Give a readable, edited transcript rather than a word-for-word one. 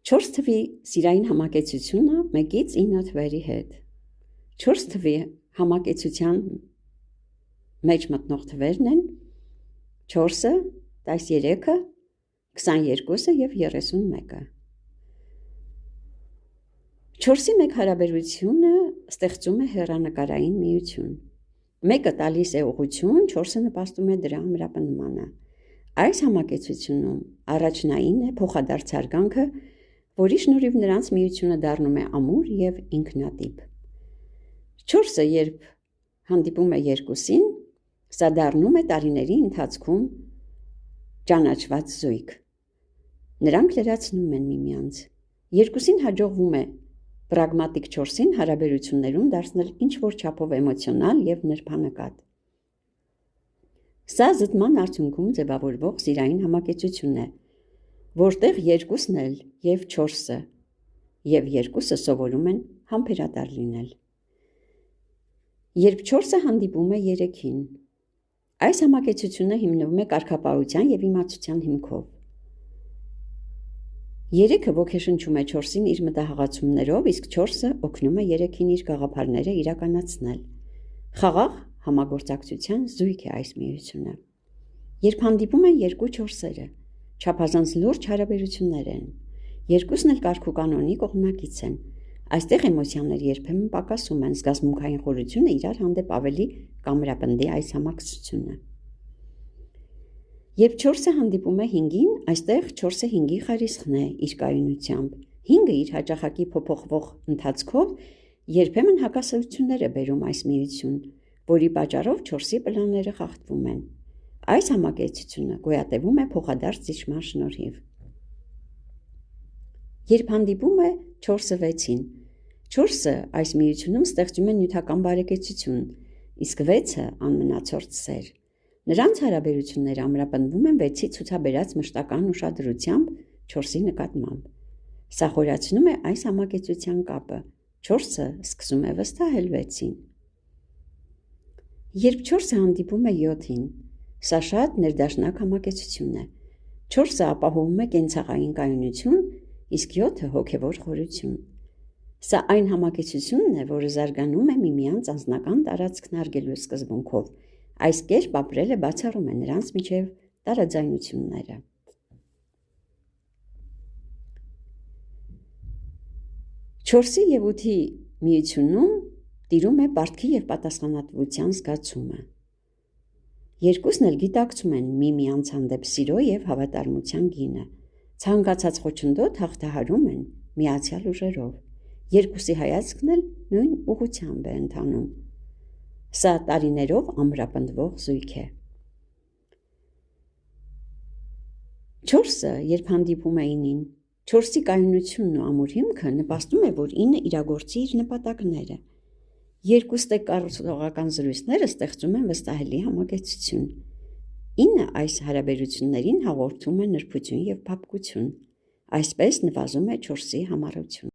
4 թվի սիրային համակեցությունը 1-ից 9 թվերի հետ։ 4 թվի համակեցության մեջ մտնող թվերն են 4-ը, 13-ը, 22-ը և 31-ը։ 4-ի մեկ հարաբերությունը ստեղծում է հեռանկարային միություն։ 1-ը տալիս է ուղղություն, 4-ը նպաստում է դրա ամրապնդմանը։ Այս համակեցությունում առաջնային է փոխադարձ հարգանքը, որի շնորհիվ նրանց միությունը դառնում է ամուր և ինքնատիպ։ 4-ը երբ հանդիպում է 2-ին, սա դառնում է տարիների ընթացքում ճանաչված զույգ։ Նրանք լրացնում են միմյանց։ 2-ին հաջողվում է պրագմատիկ 4-ին հարաբերություններում դարձնել ինչ-որ չափով էմոցիոնալ և նրբանկատ։ Սա զտման արդյունքում ձևավորվող սիրային համակեցություն է, որտեղ 2-ն էլ և 4-ը և 2-ը սովորում են համբերատար լինել։ Երբ 4-ը հանդիպում է 3-ին, այս համակեցությունը հիմնվում է կարգապահության և իմացության հիմքով։ 3-ը ոգեշնչում է 4-ին իր մտահղացումներով, իսկ 4-ը օգնում է 3-ին իր գաղափարները իրականացնել։ Խաղաղ համագործակցության զույգ է այս միությունը։ Երբ հանդիպում են 2 4-երը, չափազանց լուրջ հարաբերություններ են։ 2-ն էլ կարգ ու կանոնի կողմնակից են։ Այստեղ էմոցիաները երբեմն պակասում են, զգացմունքային խորությունը իրար հանդեպ ավելի կամրապնդի այս համակցությունը։ Երբ 4-ը հանդիպում է 5-ին, այստեղ 4-ը 5-ի խարիսխն է իր կայունությամբ։ 5-ը իր հաճախակի փոփոխվող ընթացքով երբեմն հակասություններ է բերում այս միություն, որի պատճառով 4-ի պլանները խախտվում են։ Այս համակեցությունը գոյատևում է փոխադարձ զիջման շնորհիվ։ Երբ հանդիպում է 4-ը 6-ին, 4-ը այս միությունում ստեղծում է նյութական բարեկեցություն, իսկ 6-ը անմնացորդ սեր։ Նրանց հարաբերությունները ամրապնդվում են 6-ի ցուցաբերած մշտական ուշադրությամբ 4-ի նկատմամբ։ Սա խորացնում է այս համակեցության կապը։ 4-ը սկսում է վստահել 6-ին։ Երբ 4-ը հանդիպում է 7-ին, սա շատ ներդաշնակ համակեցություն է։ 4-ը ապահովում է կենցաղային կայունություն, իսկ 7-ը հոգևոր խորություն։ Սա այն համակեցությունն է, որը զարգանում է միմյանց անձնական տարածքն հարգելու սկզբունքով։ Այս կերպ ապրելը բացառում է նրանց միջև տարաձայնությունները։ 4-ի և 8-ի միությունում տիրում է պարտքի և պատասխանատվության զգացումը։ 2-ն էլ գիտակցում են միմյանց հանդեպ սիրո և հավատարմության գինը։ Ցանկացած խոչընդոտ հաղթահարում են միացյալ ուժերով։ 2-ի հայացքն էլ նույն ուղղությամբ է ընթանում։ Սա տարիներով ամրապնդվող զույգ է։ 4-ը երբ հանդիպում է 9-ին, 4-ի կայունությունն ու ամուր հիմքը նպաստում է, որ 9-ը իրագործի իր նպատակները։ 2 ստեկ կառուցողական զրույցները ստեղծում են վստահելի համակեցություն։ 9-ը այս հարաբերություններին հաղորդում է նրբություն և փափկություն։ Այսպես նվազում է 4-ի համառությունը։